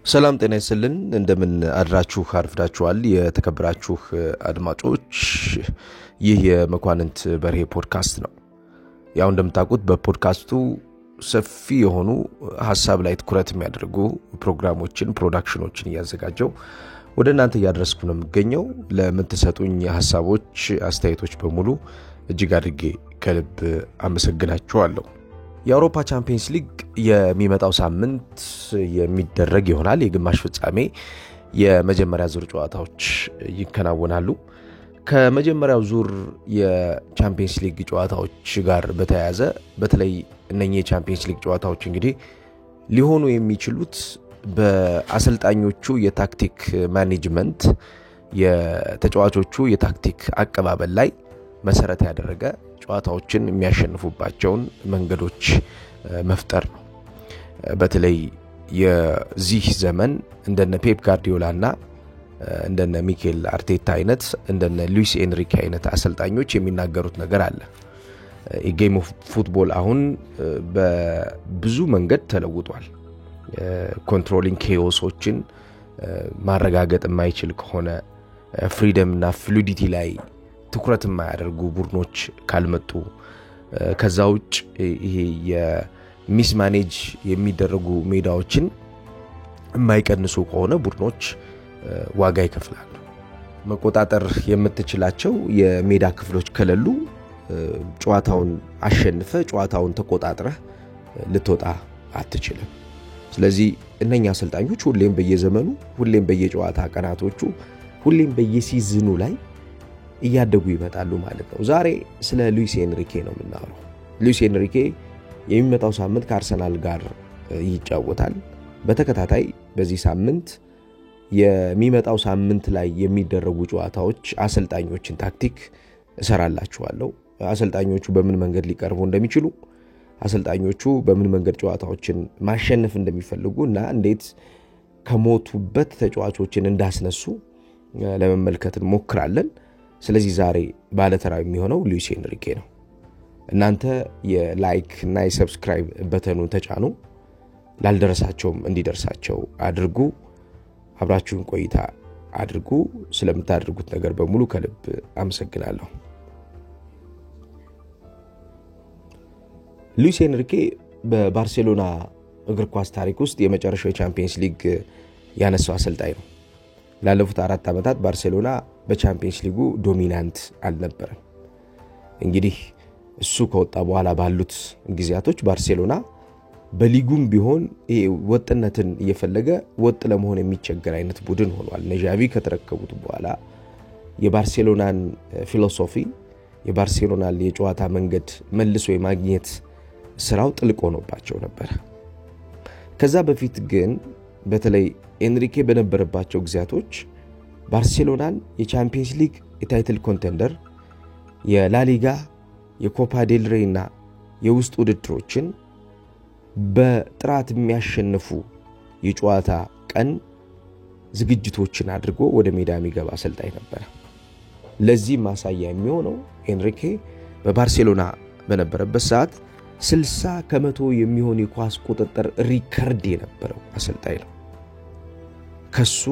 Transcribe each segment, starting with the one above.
ሰላም ጤና ይስጥልን እንደምን አድራችሁ አርፍዳችኋል የተከበራችሁ አድማጮች ይህ የመኳንንት በርሄ ፖድካስት ነው። ያው እንደምታውቁት በፖድካስቱ ሰፊ የሆኑ ሐሳብ ላይ ትኩረት የሚያደርጉ ፕሮግራሞችን ፕሮዳክሽኖችን ያዘጋጀው ወደ እናንተ ያደረስኩ ነው የምገኘው። ለምትሰጡኝ ሐሳቦች አስተያየቶች በሙሉ እጅግ አድርጌ ከልብ አመሰግናችኋለሁ። የአውሮፓ ቻምፒየንስ ሊግ የሚመጣው ሳምንት የሚደረግ ይሆናል። የግማሽ ፍጻሜ የመጀመሪያ ዙር ጨዋታዎች ይከናወናሉ። ከመጀመሪያው ዙር የቻምፒየንስ ሊግ ጨዋታዎች ጋር በተያያዘ በተለይ እነኚህ የቻምፒየንስ ሊግ ጨዋታዎች እንግዲህ ሊሆኑ የሚችሉት በአሰልጣኞቹ የታክቲክ ማኔጅመንት የተጫዋቾቹ የታክቲክ አቀባበል ላይ መሰረት ያደረገ ጨዋታዎችን የሚያሸንፉባቸውን መንገዶች መፍጠር ነው። በተለይ የዚህ ዘመን እንደነ ፔፕ ጋርዲዮላና እንደነ ሚኬል አርቴታ አይነት እንደነ ሉዊስ ኤንሪኬ አይነት አሰልጣኞች የሚናገሩት ነገር አለ። የጌም ኦፍ ፉትቦል አሁን በብዙ መንገድ ተለውጧል። ኮንትሮሊንግ ኬኦሶችን ማረጋገጥ የማይችል ከሆነ ፍሪደም እና ፍሉዲቲ ላይ ትኩረት የማያደርጉ ቡድኖች ካልመጡ ከዛ ውጭ ይሄ የሚስማኔጅ የሚደረጉ ሜዳዎችን የማይቀንሱ ከሆነ ቡድኖች ዋጋ ይከፍላሉ። መቆጣጠር የምትችላቸው የሜዳ ክፍሎች ከሌሉ ጨዋታውን አሸንፈ ጨዋታውን ተቆጣጥረህ ልትወጣ አትችልም። ስለዚህ እነኛ አሰልጣኞች ሁሌም በየዘመኑ ሁሌም በየጨዋታ ቀናቶቹ ሁሌም በየሲዝኑ ላይ እያደጉ ይመጣሉ ማለት ነው። ዛሬ ስለ ሉዊስ ኤንሪኬ ነው የምናወራው። ሉዊስ ኤንሪኬ የሚመጣው ሳምንት ከአርሰናል ጋር ይጫወታል። በተከታታይ በዚህ ሳምንት የሚመጣው ሳምንት ላይ የሚደረጉ ጨዋታዎች አሰልጣኞችን ታክቲክ እሰራላችኋለሁ። አሰልጣኞቹ በምን መንገድ ሊቀርቡ እንደሚችሉ፣ አሰልጣኞቹ በምን መንገድ ጨዋታዎችን ማሸነፍ እንደሚፈልጉና እንዴት ከሞቱበት ተጫዋቾችን እንዳስነሱ ለመመልከት እንሞክራለን። ስለዚህ ዛሬ ባለተራ የሚሆነው ሉዊስ ኤንሪኬ ነው። እናንተ የላይክ እና የሰብስክራይብ በተኑን ተጫኑ፣ ላልደረሳቸውም እንዲደርሳቸው አድርጉ። አብራችሁን ቆይታ አድርጉ። ስለምታደርጉት ነገር በሙሉ ከልብ አመሰግናለሁ። ሉዊስ ኤንሪኬ በባርሴሎና እግር ኳስ ታሪክ ውስጥ የመጨረሻው የቻምፒየንስ ሊግ ያነሳው አሰልጣኝ ነው። ላለፉት 4 ዓመታት ባርሴሎና በቻምፒየንስ ሊጉ ዶሚናንት አልነበረም። እንግዲህ እሱ ከወጣ በኋላ ባሉት ጊዜያቶች ባርሴሎና በሊጉም ቢሆን ወጥነትን እየፈለገ ወጥ ለመሆን የሚቸገር አይነት ቡድን ሆኗል። ነጃቪ ከተረከቡት በኋላ የባርሴሎናን ፊሎሶፊ የባርሴሎናን የጨዋታ መንገድ መልሶ የማግኘት ስራው ጥልቅ ሆኖባቸው ነበር። ከዛ በፊት ግን በተለይ ኤንሪኬ በነበረባቸው ጊዜያቶች ባርሴሎናን የቻምፒየንስ ሊግ የታይትል ኮንቴንደር፣ የላሊጋ፣ የኮፓ ዴል ሬይ እና የውስጥ ውድድሮችን በጥራት የሚያሸንፉ የጨዋታ ቀን ዝግጅቶችን አድርጎ ወደ ሜዳ የሚገባ አሰልጣኝ ነበር። ለዚህ ማሳያ የሚሆነው ኤንሪኬ በባርሴሎና በነበረበት ሰዓት 60% የሚሆን የኳስ ቁጥጥር ሪከርድ የነበረው አሰልጣኝ ነው። ከሱ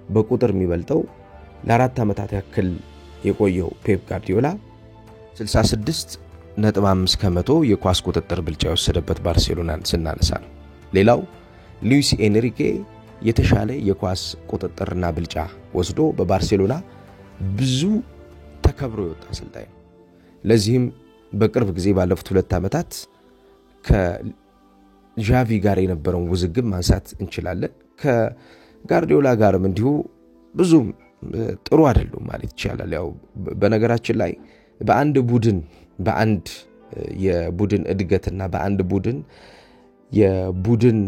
በቁጥር የሚበልጠው ለ4 ዓመታት ያክል የቆየው ፔፕ ጋርዲዮላ 66.5% የኳስ ቁጥጥር ብልጫ የወሰደበት ባርሴሎናን ስናነሳ ነው። ሌላው ሉዊስ ኤንሪኬ የተሻለ የኳስ ቁጥጥርና ብልጫ ወስዶ በባርሴሎና ብዙ ተከብሮ የወጣ አሰልጣኝ ነው። ለዚህም በቅርብ ጊዜ ባለፉት 2 ዓመታት ከዣቪ ጋር የነበረውን ውዝግብ ማንሳት እንችላለን። ከጋርዲዮላ ጋርም እንዲሁ ብዙም ጥሩ አይደሉም ማለት ይቻላል። ያው በነገራችን ላይ በአንድ የቡድን እድገትና በአንድ የቡድን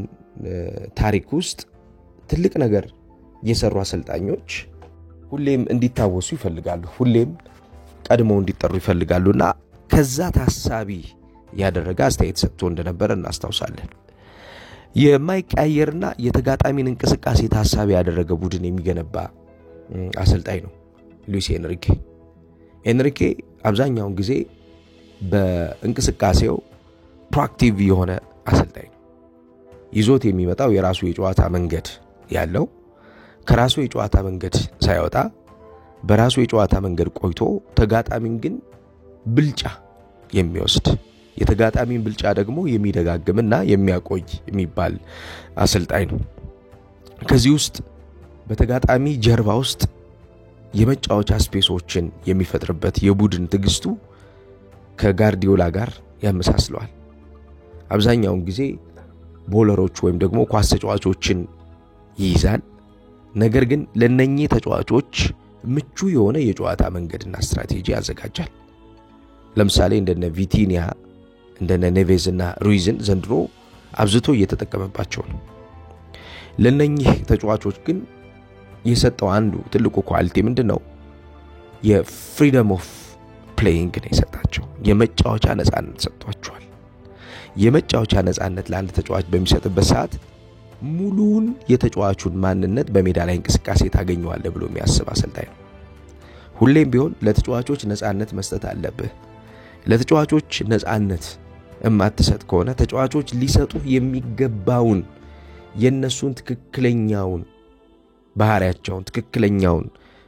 ታሪክ ውስጥ ትልቅ ነገር የሰሩ አሰልጣኞች ሁሌም እንዲታወሱ ይፈልጋሉ፣ ሁሌም ቀድመው እንዲጠሩ ይፈልጋሉና ከዛ ታሳቢ ያደረገ አስተያየት ሰጥቶ እንደነበረ እናስታውሳለን። የማይቀያየርና የተጋጣሚን እንቅስቃሴ ታሳቢ ያደረገ ቡድን የሚገነባ አሰልጣኝ ነው ሉዊስ ኤንሪኬ። ኤንሪኬ አብዛኛውን ጊዜ በእንቅስቃሴው ፕሮአክቲቭ የሆነ አሰልጣኝ ነው። ይዞት የሚመጣው የራሱ የጨዋታ መንገድ ያለው ከራሱ የጨዋታ መንገድ ሳይወጣ በራሱ የጨዋታ መንገድ ቆይቶ ተጋጣሚን ግን ብልጫ የሚወስድ የተጋጣሚን ብልጫ ደግሞ የሚደጋግምና የሚያቆይ የሚባል አሰልጣኝ ነው። ከዚህ ውስጥ በተጋጣሚ ጀርባ ውስጥ የመጫወቻ ስፔሶችን የሚፈጥርበት የቡድን ትግስቱ ከጋርዲዮላ ጋር ያመሳስለዋል። አብዛኛውን ጊዜ ቦለሮች ወይም ደግሞ ኳስ ተጫዋቾችን ይይዛል። ነገር ግን ለነኚህ ተጫዋቾች ምቹ የሆነ የጨዋታ መንገድና ስትራቴጂ ያዘጋጃል። ለምሳሌ እንደነ ቪቲኒያ እንደነ ኔቬዝና ሩይዝን ዘንድሮ አብዝቶ እየተጠቀመባቸው ነው። ለነኚህ ተጫዋቾች ግን የሰጠው አንዱ ትልቁ ኳሊቲ ምንድነው? የፍሪደም ኦፍ ፕሌይንግ ነው የሰጣቸው። የመጫወቻ ነፃነት ሰጥቷቸዋል። የመጫወቻ ነፃነት ለአንድ ተጫዋች በሚሰጥበት ሰዓት ሙሉውን የተጫዋቹን ማንነት በሜዳ ላይ እንቅስቃሴ ታገኘዋለህ ብሎ የሚያስብ አሰልጣኝ ነው። ሁሌም ቢሆን ለተጫዋቾች ነፃነት መስጠት አለብህ። ለተጫዋቾች ነፃነት የማትሰጥ ከሆነ ተጫዋቾች ሊሰጡ የሚገባውን የነሱን ትክክለኛውን ባህሪያቸውን ትክክለኛውን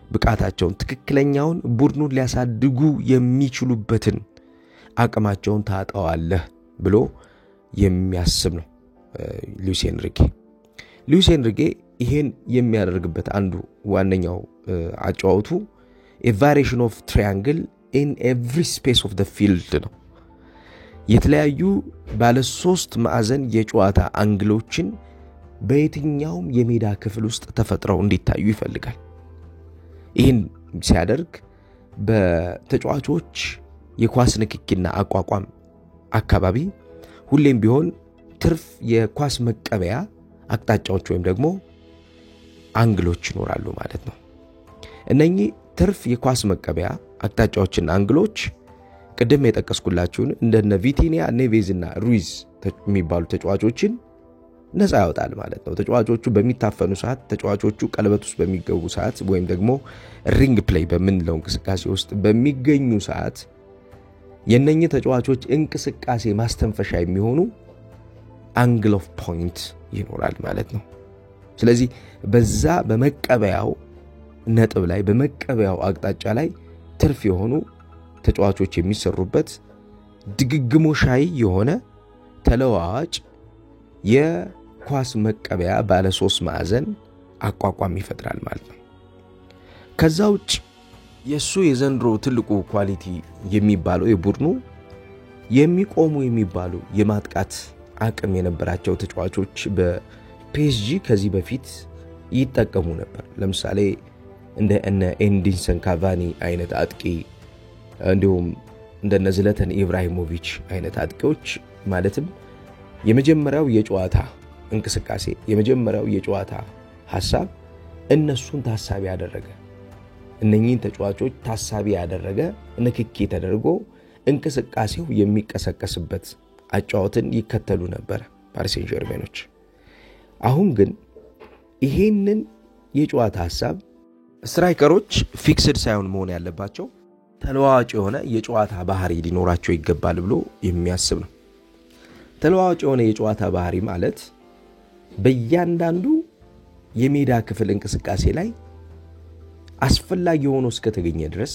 ብቃታቸውን ትክክለኛውን ቡድኑን ሊያሳድጉ የሚችሉበትን አቅማቸውን ታጣዋለህ ብሎ የሚያስብ ነው ሉዊስ ኤንሪኬ ይሄን የሚያደርግበት አንዱ ዋነኛው አጫዋቱ a variation of triangle in every space of the field ነው። የተለያዩ ባለ 3 ማዕዘን የጨዋታ አንግሎችን በየትኛውም የሜዳ ክፍል ውስጥ ተፈጥረው እንዲታዩ ይፈልጋል። ይህን ሲያደርግ በተጫዋቾች የኳስ ንክኪና አቋቋም አካባቢ ሁሌም ቢሆን ትርፍ የኳስ መቀበያ አቅጣጫዎች ወይም ደግሞ አንግሎች ይኖራሉ ማለት ነው። እነኚህ ትርፍ የኳስ መቀበያ አቅጣጫዎችና አንግሎች ቅድም የጠቀስኩላችሁን እንደነ ቪቲኒያ ኔቬዝና ሩይዝ የሚባሉ ተጫዋቾችን ነፃ ያወጣል ማለት ነው። ተጫዋቾቹ በሚታፈኑ ሰዓት ተጫዋቾቹ ቀለበት ውስጥ በሚገቡ ሰዓት ወይም ደግሞ ሪንግ ፕሌይ በምንለው እንቅስቃሴ ውስጥ በሚገኙ ሰዓት የነኚህ ተጫዋቾች እንቅስቃሴ ማስተንፈሻ የሚሆኑ አንግል ኦፍ ፖይንት ይኖራል ማለት ነው። ስለዚህ በዛ በመቀበያው ነጥብ ላይ በመቀበያው አቅጣጫ ላይ ትርፍ የሆኑ ተጫዋቾች የሚሰሩበት ድግግሞሻይ የሆነ ተለዋዋጭ የኳስ መቀበያ ባለ 3 ማዕዘን አቋቋም ይፈጥራል ማለት ነው። ከዛ ውጭ የሱ የዘንድሮ ትልቁ ኳሊቲ የሚባለው የቡድኑ የሚቆሙ የሚባሉ የማጥቃት አቅም የነበራቸው ተጫዋቾች በፒኤስጂ ከዚህ በፊት ይጠቀሙ ነበር። ለምሳሌ እንደ ኤዲንሰን ካቫኒ አይነት አጥቂ እንዲሁም እንደነ ዝለተን ኢብራሂሞቪች አይነት አጥቂዎች ማለትም የመጀመሪያው የጨዋታ እንቅስቃሴ የመጀመሪያው የጨዋታ ሐሳብ እነሱን ታሳቢ ያደረገ እነኚህን ተጫዋቾች ታሳቢ ያደረገ ንክኪ ተደርጎ እንቅስቃሴው የሚቀሰቀስበት አጫዋትን ይከተሉ ነበር ፓሪስ ሴን ጀርሜኖች። አሁን ግን ይሄንን የጨዋታ ሐሳብ ስትራይከሮች ፊክስድ ሳይሆን መሆን ያለባቸው ተለዋዋጭ የሆነ የጨዋታ ባህሪ ሊኖራቸው ይገባል ብሎ የሚያስብ ነው። ተለዋዋጭ የሆነ የጨዋታ ባህሪ ማለት በእያንዳንዱ የሜዳ ክፍል እንቅስቃሴ ላይ አስፈላጊ ሆኖ እስከተገኘ ድረስ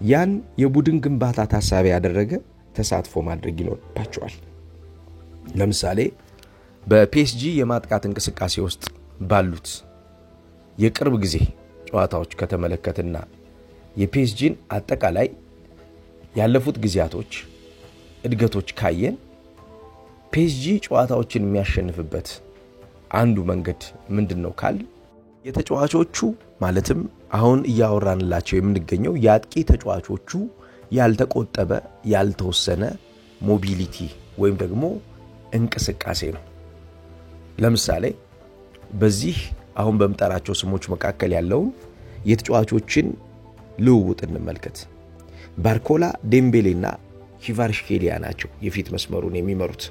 ያን የቡድን ግንባታ ታሳቢ ያደረገ ተሳትፎ ማድረግ ይኖርባቸዋል። ለምሳሌ በፒኤስጂ የማጥቃት እንቅስቃሴ ውስጥ ባሉት የቅርብ ጊዜ ጨዋታዎች ከተመለከትና የፒኤስጂን አጠቃላይ ያለፉት ጊዜያቶች እድገቶች ካየን ፒኤስጂ ጨዋታዎችን የሚያሸንፍበት አንዱ መንገድ ምንድነው ካል የተጫዋቾቹ ማለትም አሁን እያወራንላቸው የምንገኘው የአጥቂ ተጫዋቾቹ ያልተቆጠበ ያልተወሰነ ሞቢሊቲ ወይም ደግሞ እንቅስቃሴ ነው። ለምሳሌ በዚህ አሁን በመጣራቸው ስሞች መካከል ያለው የተጫዋቾችን ልውውጥ እንመልከት። ባርኮላ፣ ዴምቤሌና ኪቫራትስኬሊያ ናቸው የፊት መስመሩን የሚመሩት።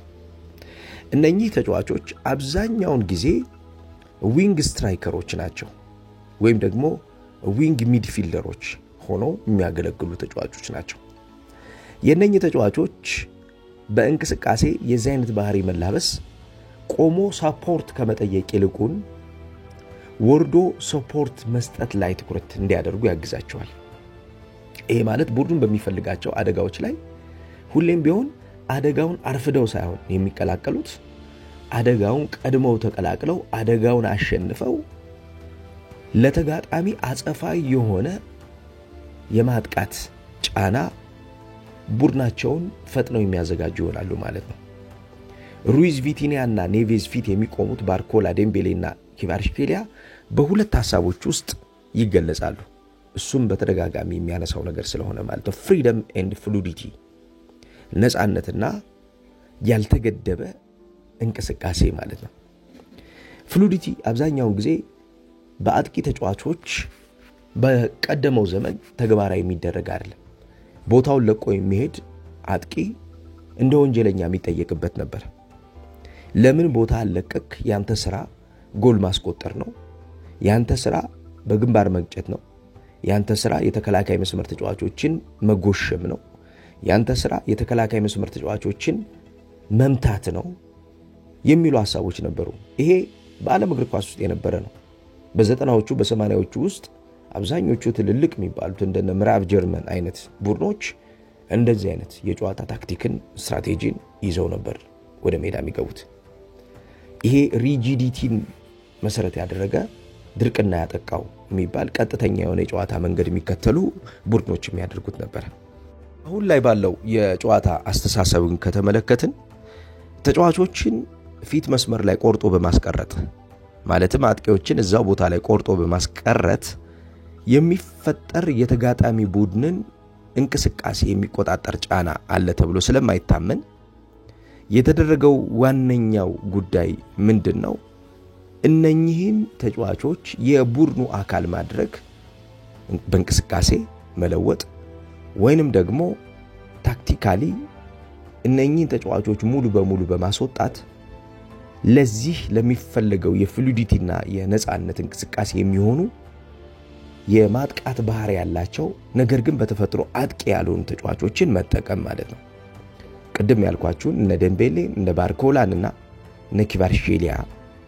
እነኚህ ተጫዋቾች አብዛኛውን ጊዜ ዊንግ ስትራይከሮች ናቸው ወይም ደግሞ ዊንግ ሚድፊልደሮች ሆነው የሚያገለግሉ ተጫዋቾች ናቸው። የነኚህ ተጫዋቾች በእንቅስቃሴ የዚህ አይነት ባህሪ መላበስ ቆሞ ሳፖርት ከመጠየቅ ይልቁን ወርዶ ሰፖርት መስጠት ላይ ትኩረት እንዲያደርጉ ያግዛቸዋል። ይሄ ማለት ቡድኑን በሚፈልጋቸው አደጋዎች ላይ ሁሌም ቢሆን አደጋውን አርፍደው ሳይሆን የሚቀላቀሉት አደጋውን ቀድመው ተቀላቅለው አደጋውን አሸንፈው ለተጋጣሚ አጸፋይ የሆነ የማጥቃት ጫና ቡድናቸውን ፈጥነው የሚያዘጋጁ ይሆናሉ ማለት ነው። ሩይዝ ቪቲኒያና ኔቬዝ ፊት የሚቆሙት ባርኮላ፣ ዴምቤሌና ኪቫራትስኬሊያ በሁለት ሐሳቦች ውስጥ ይገለጻሉ። እሱም በተደጋጋሚ የሚያነሳው ነገር ስለሆነ ማለት ነው። ፍሪደም ኤንድ ፍሉዲቲ፣ ነፃነትና ያልተገደበ እንቅስቃሴ ማለት ነው። ፍሉዲቲ አብዛኛውን ጊዜ በአጥቂ ተጫዋቾች በቀደመው ዘመን ተግባራዊ የሚደረግ አይደለም። ቦታውን ለቆ የሚሄድ አጥቂ እንደ ወንጀለኛ የሚጠየቅበት ነበር። ለምን ቦታ አለቀክ? ያንተ ስራ ጎል ማስቆጠር ነው። ያንተ ስራ በግንባር መግጨት ነው። ያንተ ስራ የተከላካይ መስመር ተጫዋቾችን መጎሸም ነው። ያንተ ስራ የተከላካይ መስመር ተጫዋቾችን መምታት ነው የሚሉ ሐሳቦች ነበሩ። ይሄ በዓለም እግር ኳስ ውስጥ የነበረ ነው። በ90ዎቹ በ80ዎቹ ውስጥ አብዛኞቹ ትልልቅ የሚባሉት እንደነ ምዕራብ ጀርመን አይነት ቡድኖች እንደዚህ አይነት የጨዋታ ታክቲክን ስትራቴጂን ይዘው ነበር ወደ ሜዳ የሚገቡት። ይሄ ሪጂዲቲን መሰረት ያደረገ ድርቅና ያጠቃው የሚባል ቀጥተኛ የሆነ የጨዋታ መንገድ የሚከተሉ ቡድኖች የሚያደርጉት ነበር። አሁን ላይ ባለው የጨዋታ አስተሳሰብን ከተመለከትን ተጫዋቾችን ፊት መስመር ላይ ቆርጦ በማስቀረት ማለትም አጥቂዎችን እዛው ቦታ ላይ ቆርጦ በማስቀረት የሚፈጠር የተጋጣሚ ቡድንን እንቅስቃሴ የሚቆጣጠር ጫና አለ ተብሎ ስለማይታመን የተደረገው ዋነኛው ጉዳይ ምንድነው? እነኚህን ተጫዋቾች የቡድኑ አካል ማድረግ፣ በእንቅስቃሴ መለወጥ ወይንም ደግሞ ታክቲካሊ እነኚህን ተጫዋቾች ሙሉ በሙሉ በማስወጣት ለዚህ ለሚፈልገው የፍሉዲቲና የነፃነት እንቅስቃሴ የሚሆኑ የማጥቃት ባህሪ ያላቸው ነገር ግን በተፈጥሮ አጥቂ ያልሆኑ ተጫዋቾችን መጠቀም ማለት ነው። ቅድም ያልኳችሁን እነ ዴምቤሌ፣ እነ ባርኮላንና እነ ኪቫራትስኬሊያ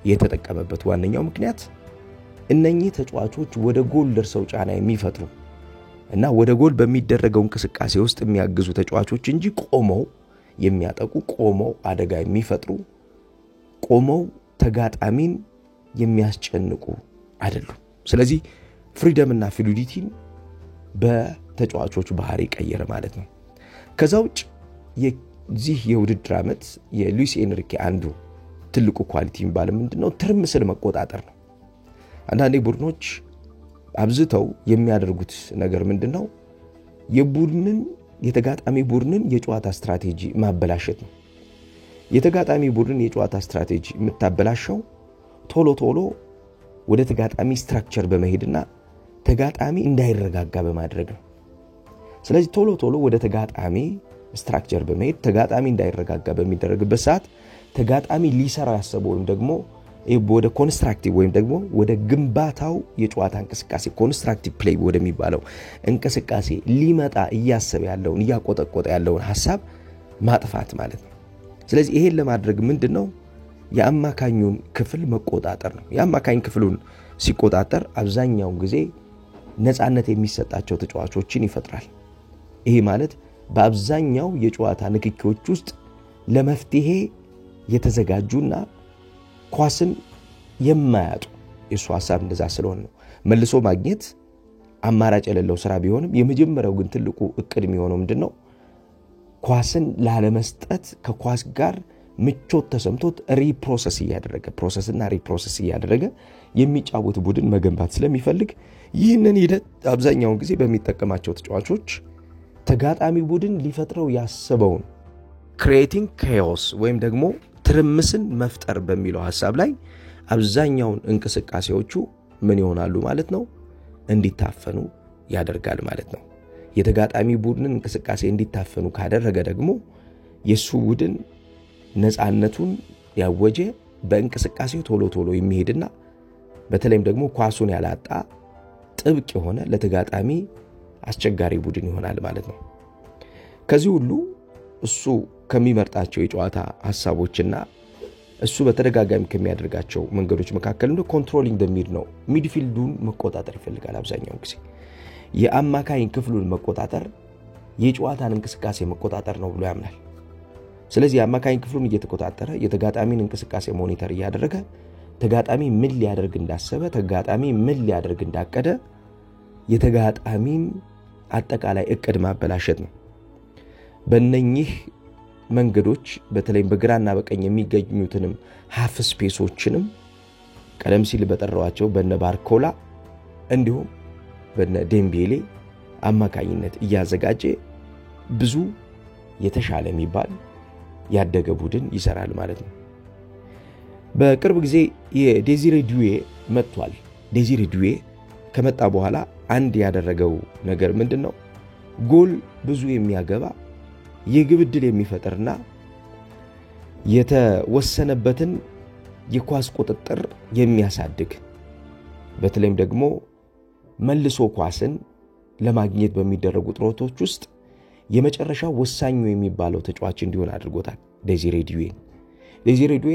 የተጠቀመበት ዋነኛው ምክንያት እነኚህ ተጫዋቾች ወደ ጎል ደርሰው ጫና የሚፈጥሩ እና ወደ ጎል በሚደረገው እንቅስቃሴ ውስጥ የሚያግዙ ተጫዋቾች እንጂ ቆመው የሚያጠቁ፣ ቆመው አደጋ የሚፈጥሩ፣ ቆመው ተጋጣሚን የሚያስጨንቁ አይደሉም። ስለዚህ ፍሪደም እና ፍሉዲቲን በተጫዋቾች ባህሪ ቀየረ ማለት ነው። ከዛውጭ የዚህ የውድድር ዓመት የሉዊስ ኤንሪኬ አንዱ ትልቁ ኳሊቲ የሚባለው ምንድነው? ትርምስን መቆጣጠር ነው። አንዳንዴ ቡድኖች አብዝተው የሚያደርጉት ነገር ምንድነው? የተጋጣሚ ቡድንን የጨዋታ ስትራቴጂ ማበላሸት ነው። የተጋጣሚ ቡድን የጨዋታ ስትራቴጂ የምታበላሸው ቶሎ ወደ ተጋጣሚ ስትራክቸር በመሄድና ተጋጣሚ እንዳይረጋጋ በማድረግ ነው። ስለዚህ ቶሎ ወደ ተጋጣሚ ስትራክቸር በመሄድ ተጋጣሚ እንዳይረጋጋ በሚደረግበት ሰዓት ተጋጣሚ ሊሰራ ያሰበው ወይም ደግሞ ወደ ኮንስትራክቲቭ ወይም ደግሞ ወደ ግንባታው የጨዋታ እንቅስቃሴ ኮንስትራክቲቭ ፕሌይ ወደሚባለው እንቅስቃሴ ሊመጣ እያሰበ ያለውን እያቆጠቆጠ ያለውን ሐሳብ ማጥፋት ማለት ነው። ስለዚህ ይሄን ለማድረግ ምንድነው? የአማካኙን ክፍል መቆጣጠር ነው። የአማካኝ ክፍሉን ሲቆጣጠር አብዛኛው ጊዜ ነፃነት የሚሰጣቸው ተጫዋቾችን ይፈጥራል። ይሄ ማለት በአብዛኛው የጨዋታ ንክኪዎች ውስጥ ለመፍትሄ የተዘጋጁና ኳስን የማያጡ የሱ ሐሳብ እንደዛ ስለሆነ ነው። መልሶ ማግኘት አማራጭ የሌለው ስራ ቢሆንም የመጀመሪያው ግን ትልቁ እቅድ የሚሆነው ምንድነው? ኳስን ላለመስጠት ከኳስ ጋር ምቾት ተሰምቶት ፕሮሰስና ሪፕሮሰስ እያደረገ የሚጫወት ቡድን መገንባት ስለሚፈልግ ይህንን ሂደት አብዛኛውን ጊዜ በሚጠቀማቸው ተጫዋቾች ተጋጣሚ ቡድን ሊፈጥረው ያሰበውን ክሪኤቲንግ ኬኦስ ወይም ደግሞ ትርምስን መፍጠር በሚለው ሐሳብ ላይ አብዛኛውን እንቅስቃሴዎቹ ምን ይሆናሉ ማለት ነው? እንዲታፈኑ ያደርጋል ማለት ነው። የተጋጣሚ ቡድንን እንቅስቃሴ እንዲታፈኑ ካደረገ ደግሞ የሱ ቡድን ነፃነቱን ያወጀ በእንቅስቃሴው ቶሎ የሚሄድና በተለይም ደግሞ ኳሱን ያላጣ ጥብቅ የሆነ ለተጋጣሚ አስቸጋሪ ቡድን ይሆናል ማለት ነው። ከዚህ ሁሉ እሱ ከሚመርጣቸው የጨዋታ ሐሳቦችና እሱ በተደጋጋሚ ከሚያደርጋቸው መንገዶች መካከል ነው ኮንትሮሊንግ ዘ ሚድ ነው። ሚድፊልዱን መቆጣጠር ይፈልጋል። አብዛኛው ጊዜ የአማካይ ክፍሉን መቆጣጠር የጨዋታን እንቅስቃሴ መቆጣጠር ነው ብሎ ያምናል። ስለዚህ የአማካይ ክፍሉን እየተቆጣጠረ የተጋጣሚን እንቅስቃሴ ሞኒተር ያደረገ ተጋጣሚ ምን ሊያደርግ እንዳሰበ ተጋጣሚ ምን ሊያደርግ እንዳቀደ የተጋጣሚን አጠቃላይ እቅድ ማበላሸት ነው። በእነኚህ መንገዶች በተለይ በግራና በቀኝ የሚገኙትንም ሃፍ ስፔሶችንም ቀደም ሲል በጠራዋቸው በነ ባርኮላ እንዲሁም በነ ዴምቤሌ አማካኝነት እያዘጋጀ ብዙ የተሻለ የሚባል ያደገ ቡድን ይሰራል ማለት ነው። በቅርብ ጊዜ የዴዚሬ ዱዌ መጥቷል። ዴዚሬ ዱዌ ከመጣ በኋላ አንድ ያደረገው ነገር ምንድነው? ጎል ብዙ የሚያገባ የግብ ዕድል የሚፈጥርና የተወሰነበትን የኳስ ቁጥጥር የሚያሳድግ በተለይም ደግሞ መልሶ ኳስን ለማግኘት በሚደረጉ ጥረቶች ውስጥ የመጨረሻው ወሳኙ የሚባለው ተጫዋች እንዲሆን አድርጎታል። ዴዚሬ ዱዌ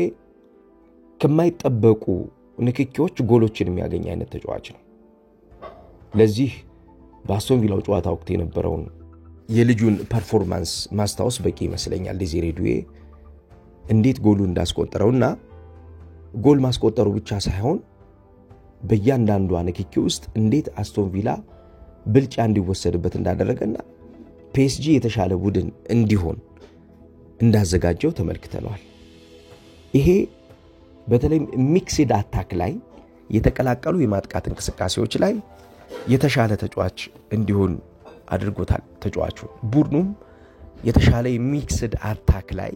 ከማይጠበቁ ንክኪዎች ጎሎችን የሚያገኝ አይነት ተጫዋች ነው። ለዚህ በአስቶን ቪላው ጨዋታ ወቅት የነበረውን የልጁን ፐርፎርማንስ ማስታወስ በቂ ይመስለኛል። ዴዚሬ ዱዌ እንዴት ጎሉ እንዳስቆጠረውና ጎል ማስቆጠሩ ብቻ ሳይሆን በእያንዳንዱ ንክኪ ውስጥ እንዴት አስቶን ቪላ ብልጫ እንዲወሰድበት እንዳደረገና ፒኤስጂ የተሻለ ቡድን እንዲሆን እንዳዘጋጀው ተመልክተናል። ይሄ በተለይ ሚክስድ አታክ ላይ የተቀላቀሉ የማጥቃት እንቅስቃሴዎች ላይ የተሻለ ተጫዋች እንዲሆን አድርጎታል። ተጫዋቹ ቡድኑም የተሻለ ሚክስድ አታክ ላይ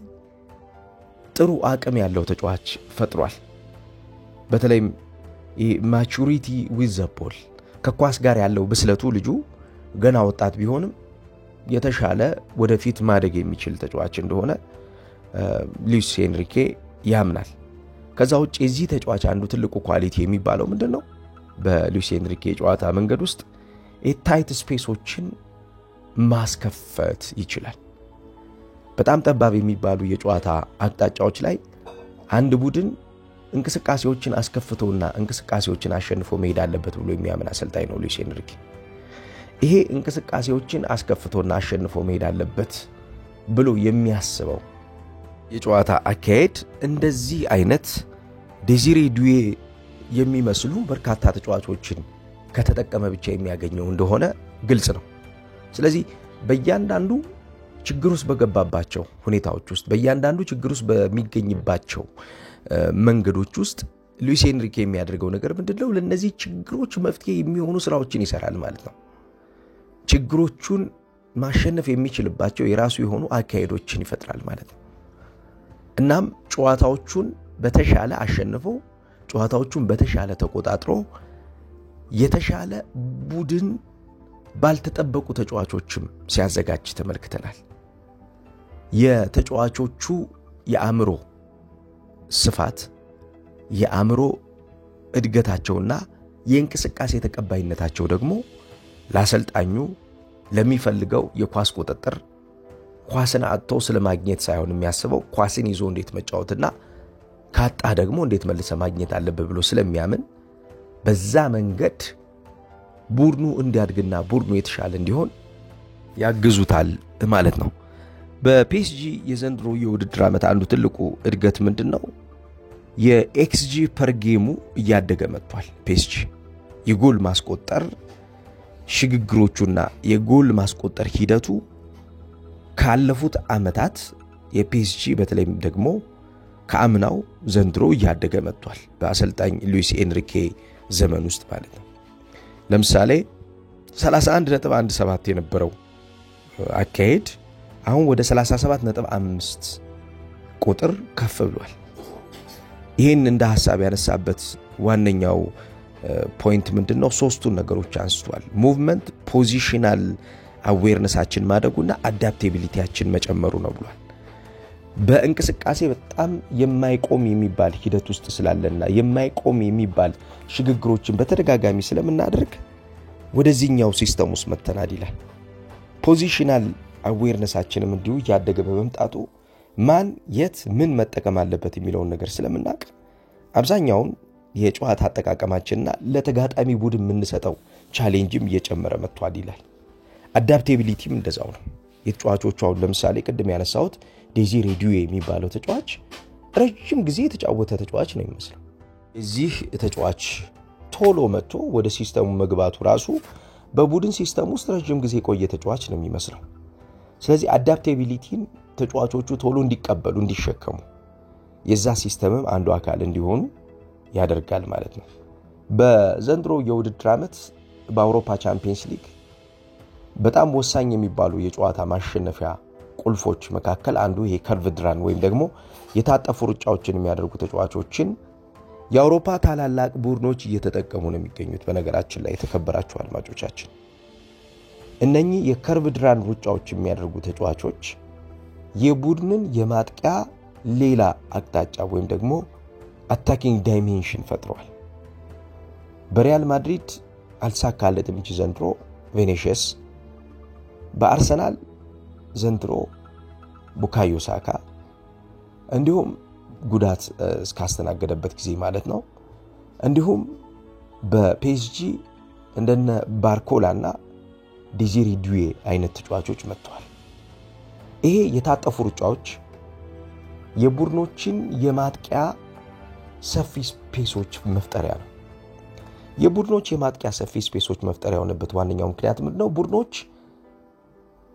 ጥሩ አቅም ያለው ተጫዋች ፈጥሯል። በተለይ ማቹሪቲ ዊዝ ዘ ቦል ከኳስ ጋር ያለው ብስለቱ ልጁ ገና ወጣት ቢሆንም የተሻለ ወደፊት ማደግ የሚችል ተጫዋች እንደሆነ ሉዊስ ኤንሪኬ ያምናል። ከዛ ውጪ እዚህ ተጫዋች አንዱ ትልቁ ኳሊቲ የሚባለው ምንድነው? በሉዊስ ኤንሪኬ ጨዋታ መንገድ ውስጥ ታይት ስፔሶችን ማስከፈት ይችላል። በጣም ጠባብ የሚባሉ የጨዋታ አቅጣጫዎች ላይ አንድ ቡድን እንቅስቃሴዎችን አስከፍቶና እንቅስቃሴዎችን አሸንፎ መሄድ አለበት ብሎ የሚያምን አሰልጣኝ ነው ሉዊስ ኤንሪኬ። ይሄ እንቅስቃሴዎችን አስከፍቶና አሸንፎ መሄድ አለበት ብሎ የሚያስበው የጨዋታ አካሄድ እንደዚህ አይነት ዴዚሬ ዱዌ የሚመስሉ በርካታ ተጫዋቾችን ከተጠቀመ ብቻ የሚያገኘው እንደሆነ ግልጽ ነው። ስለዚህ በእያንዳንዱ ችግር ውስጥ በገባባቸው ሁኔታዎች ውስጥ በእያንዳንዱ ችግር ውስጥ በሚገኝባቸው መንገዶች ውስጥ ሉዊስ ኤንሪኬ የሚያደርገው ነገር ምንድነው? ለነዚህ ችግሮች መፍትሄ የሚሆኑ ስራዎችን ይሰራል ማለት ነው። ችግሮቹን ማሸነፍ የሚችልባቸው የራሱ የሆኑ አካሄዶችን ይፈጥራል ማለት ነው። እናም ጨዋታዎቹን በተሻለ አሸንፎ ጨዋታዎቹን በተሻለ ተቆጣጥሮ የተሻለ ቡድን ባልተጠበቁ ተጫዋቾችም ሲያዘጋጅ ተመልክተናል። የተጫዋቾቹ የአእምሮ ስፋት የአእምሮ እድገታቸውና የእንቅስቃሴ ተቀባይነታቸው ደግሞ ለአሰልጣኙ ለሚፈልገው የኳስ ቁጥጥር ኳስን አጥቶ ስለማግኘት ሳይሆን የሚያስበው ኳስን ይዞ እንዴት መጫወትና ካጣ ደግሞ እንዴት መልሰ ማግኘት አለበት ብሎ ስለሚያምን በዛ መንገድ ቡድኑ እንዲያድግና ቡድኑ የተሻለ እንዲሆን ያግዙታል ማለት ነው። በፒኤስጂ የዘንድሮ የውድድር ዓመት አንዱ ትልቁ እድገት ምንድነው? የኤክስጂ ፐር ጌሙ እያደገ መጥቷል። ፒኤስጂ የጎል ማስቆጠር ሽግግሮቹና የጎል ማስቆጠር ሂደቱ ካለፉት ዓመታት የፒኤስጂ በተለይም ደግሞ ከአምናው ዘንድሮ እያደገ መጥቷል። በአሰልጣኝ ሉዊስ ኤንሪኬ ዘመን ውስጥ ማለት ነው። ለምሳሌ 31.17 የነበረው አካሄድ አሁን ወደ 37.5 ቁጥር ከፍ ብሏል። ይሄን እንደ ሐሳብ ያነሳበት ዋነኛው ፖይንት ምንድነው? ሶስቱን ነገሮች አንስቷል። ሙቭመንት፣ ፖዚሽናል አዌርነሳችን ማደጉና አዳፕቴቢሊቲያችን መጨመሩ ነው ብሏል። በእንቅስቃሴ በጣም የማይቆም የሚባል ሂደት ውስጥ ስላለና የማይቆም የሚባል ሽግግሮችን በተደጋጋሚ ስለምናደርግ ወደዚህኛው ሲስተም ውስጥ መተናል ይላል። ፖዚሽናል አዌርነሳችንም እንዲሁ ያደገ በመምጣቱ ማን የት ምን መጠቀም አለበት የሚለውን ነገር ስለምናውቅ አብዛኛውን የጨዋታ አጠቃቀማችንና ለተጋጣሚ ቡድን የምንሰጠው ቻሌንጅም እየጨመረ መጥቷል ይላል። አዳፕቴቢሊቲም እንደዛው ነው። የተጫዋቾቹ አሁን ለምሳሌ ቅድም ያነሳሁት ዴዚሬ ዱዌ የሚባለው ተጫዋች ረጅም ጊዜ የተጫወተ ተጫዋች ነው የሚመስለው። እዚህ ተጫዋች ቶሎ መጥቶ ወደ ሲስተሙ መግባቱ ራሱ በቡድን ሲስተም ውስጥ ረጅም ጊዜ ቆየ ተጫዋች ነው የሚመስለው። ስለዚህ አዳፕቴቢሊቲን ተጫዋቾቹ ቶሎ እንዲቀበሉ እንዲሸከሙ የዛ ሲስተምም አንዱ አካል እንዲሆኑ ያደርጋል ማለት ነው። በዘንድሮ የውድድር ዓመት በአውሮፓ ቻምፒየንስ ሊግ በጣም ወሳኝ የሚባሉ የጨዋታ ማሸነፊያ ቁልፎች መካከል አንዱ ይሄ ከርቭድ ራን ወይም ደግሞ የታጠፉ ሩጫዎችን የሚያደርጉ ተጫዋቾችን የአውሮፓ ታላላቅ ቡድኖች እየተጠቀሙ ነው የሚገኙት። በነገራችን ላይ የተከበራችሁ አድማጮቻችን እነኚህ የከርቭድ ራን ሩጫዎች የሚያደርጉ ተጫዋቾች የቡድንን የማጥቂያ ሌላ አቅጣጫ ወይም ደግሞ አታኪንግ ዳይሜንሽን ፈጥረዋል። በሪያል ማድሪድ አልሳካለትም እንጂ ዘንድሮ ቬኒሺየስ፣ በአርሰናል ዘንድሮ ቡካዮ ሳካ እንዲሁም ጉዳት እስካስተናገደበት ጊዜ ማለት ነው። እንዲሁም በፒኤስጂ እንደነ ባርኮላና ዴዚሬ ዱዌ አይነት ተጫዋቾች መጥተዋል። ይሄ የታጠፉ ሩጫዎች የቡድኖችን የማጥቂያ ሰፊ ስፔሶች መፍጠሪያ ነው። የቡድኖች የማጥቂያ ሰፊ ስፔሶች መፍጠሪያ የሆነበት ዋነኛው ምክንያት ምንድነው? ቡድኖች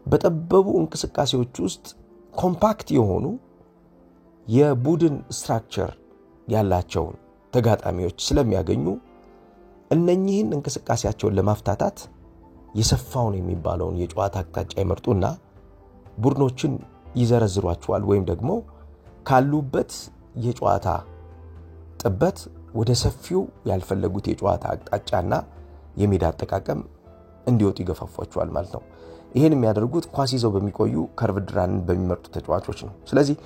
በጠበቡ እንቅስቃሴዎች ውስጥ ኮምፓክት የሆኑ የቡድን ስትራክቸር ያላቸውን ተጋጣሚዎች ስለሚያገኙ እነኚህን እንቅስቃሴያቸውን ለማፍታታት የሰፋውን የሚባለውን የጨዋታ አቅጣጫ ይመርጡና ቡድኖችን ይዘረዝሯቸዋል ወይም ደግሞ ካሉበት የጨዋታ ጥበት ወደ ሰፊው ያልፈለጉት የጨዋታ አቅጣጫና የሜዳ አጠቃቀም እንዲወጡ ይገፋፏቸዋል ማለት ነው። ይሄን የሚያደርጉት ኳስ ይዘው በሚቆዩ ከርቭድ ራንን በሚመርጡ ተጫዋቾች ነው። ስለዚህ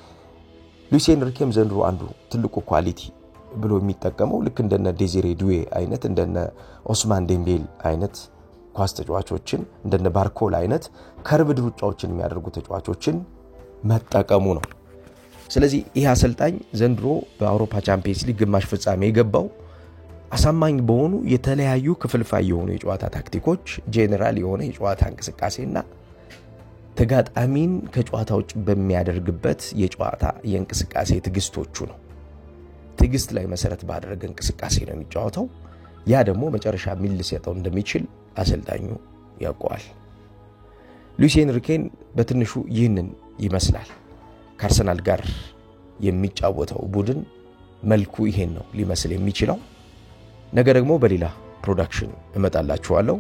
ሉዊስ ኤንሪኬም ዘንድሮ አንዱ ትልቁ ኳሊቲ ብሎ የሚጠቀመው ልክ እንደነ ዴዚሬ ዱዌ አይነት እንደነ ኦስማን ዴምቤል አይነት ኳስ ተጫዋቾችን እንደነ ባርኮላ አይነት ከርቭድ ሩጫዎችን የሚያደርጉ ተጫዋቾችን መጠቀሙ ነው። ስለዚህ ይህ አሰልጣኝ ዘንድሮ በአውሮፓ ቻምፒየንስ ሊግ ግማሽ ፍጻሜ የገባው አሳማኝ በሆኑ የተለያዩ ክፍልፋይ የሆኑ የጨዋታ ታክቲኮች፣ ጄነራል የሆነ የጨዋታ እንቅስቃሴና ተጋጣሚን ከጨዋታ ውጭ በሚያደርግበት የጨዋታ የእንቅስቃሴ ትግስቶቹ ነው። ትግስት ላይ መሰረት ባደረገ እንቅስቃሴ ነው የሚጫወተው። ያ ደግሞ መጨረሻ ምን ሊሰጠው እንደሚችል አሰልጣኙ ያውቀዋል። ሉዊስ ኤንሪኬን በትንሹ ይህንን ይመስላል። ከአርሰናል ጋር የሚጫወተው ቡድን መልኩ ይሄን ነው ሊመስል የሚችለው። ነገ ደግሞ በሌላ ፕሮዳክሽን እመጣላችኋለሁ።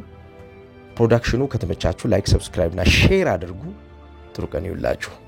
ፕሮዳክሽኑ ከተመቻችሁ ላይክ፣ ሰብስክራይብ እና ሼር አድርጉ። ጥሩ ቀን ይሁንላችሁ።